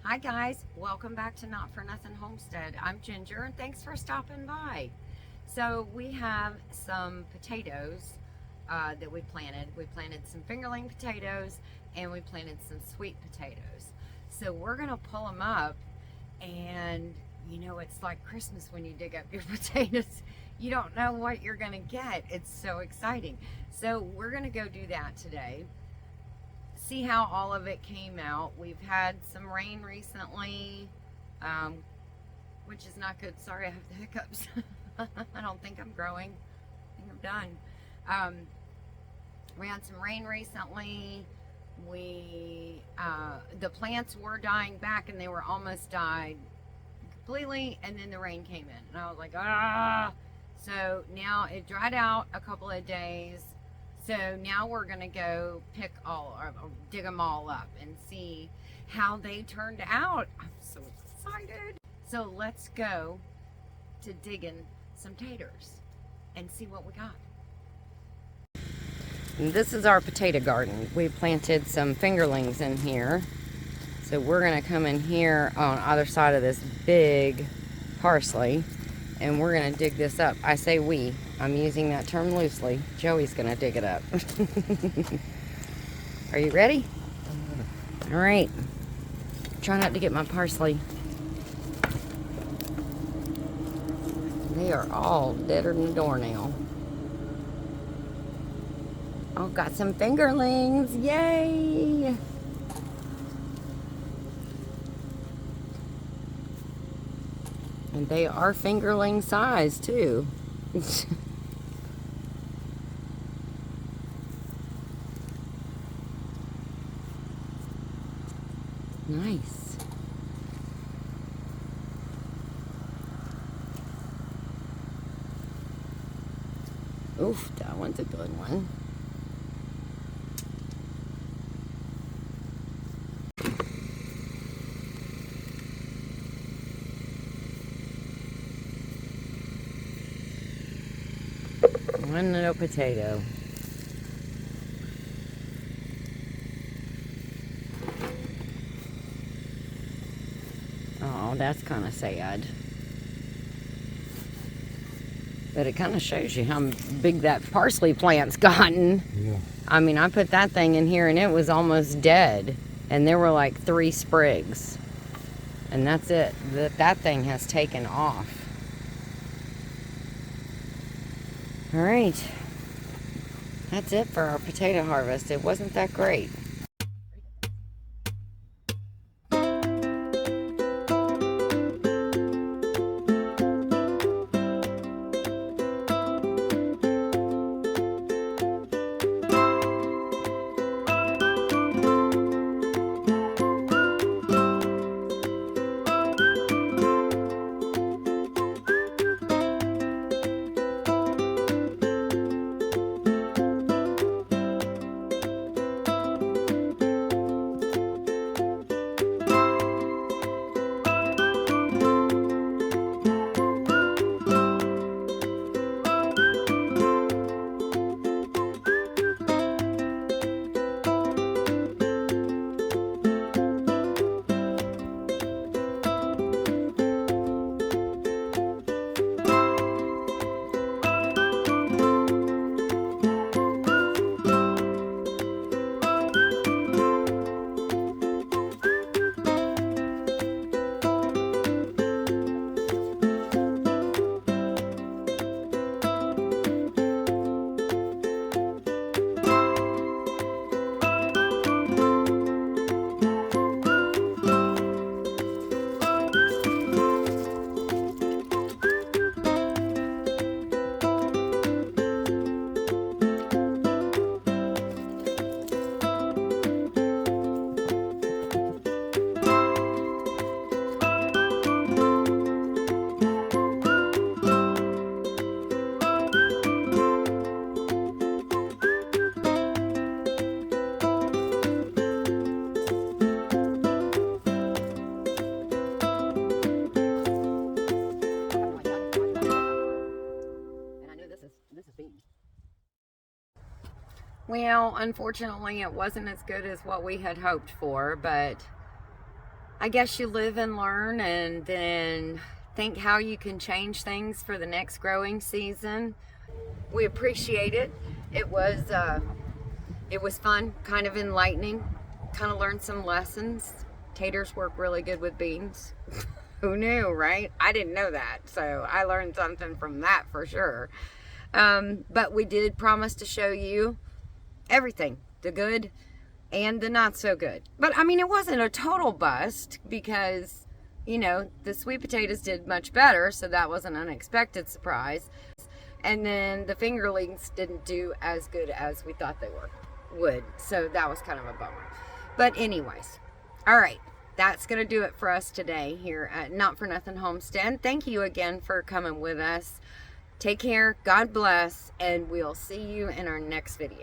Hi guys, welcome back to Not For Nothing Homestead. I'm Ginger and thanks for stopping by. So we have some potatoes that we planted. We planted some fingerling potatoes and we planted some sweet potatoes. So we're gonna pull them up, and you know, it's like Christmas when you dig up your potatoes. You don't know what you're gonna get. It's so exciting. So we're gonna go do that today. See how all of it came out. We've had some rain recently, which is not good. Sorry, I have the hiccups. I don't think I'm growing. I think I'm done. We had some rain recently. The plants were dying back, and they were almost died completely, and then the rain came in, and I was like, ah. So now it dried out a couple of days. So now we're gonna go dig them all up and see how they turned out. I'm so excited. So let's go to digging some taters and see what we got. And this is our potato garden. We planted some fingerlings in here. So we're gonna come in here on either side of this big parsley, and we're gonna dig this up. I say we. I'm using that term loosely. Joey's gonna dig it up. Are you ready? All right. Try not to get my parsley. They are all deader than a doornail. Oh, got some fingerlings. Yay! And they are fingerling size too. Nice. Oof, that one's a good one. One little potato. Oh, that's kind of sad. But it kind of shows you how big that parsley plant's gotten. Yeah. I mean, I put that thing in here and it was almost dead. And there were like 3 sprigs. And that's it. That thing has taken off. All right. That's it for our potato harvest. It wasn't that great. Well, unfortunately, it wasn't as good as what we had hoped for, but I guess you live and learn, and then think how you can change things for the next growing season. We appreciate it. It was fun, kind of enlightening, kind of learned some lessons. Taters work really good with beans. Who knew, right? I didn't know that, so I learned something from that for sure. But we did promise to show you everything, the good and the not so good. But I mean, it wasn't a total bust because, you know, the sweet potatoes did much better, so that was an unexpected surprise. And then the fingerlings didn't do as good as we thought they would. So that was kind of a bummer. But anyways, all right. That's going to do it for us today here at Not For Nothing Homestead. Thank you again for coming with us. Take care. God bless. And we'll see you in our next video.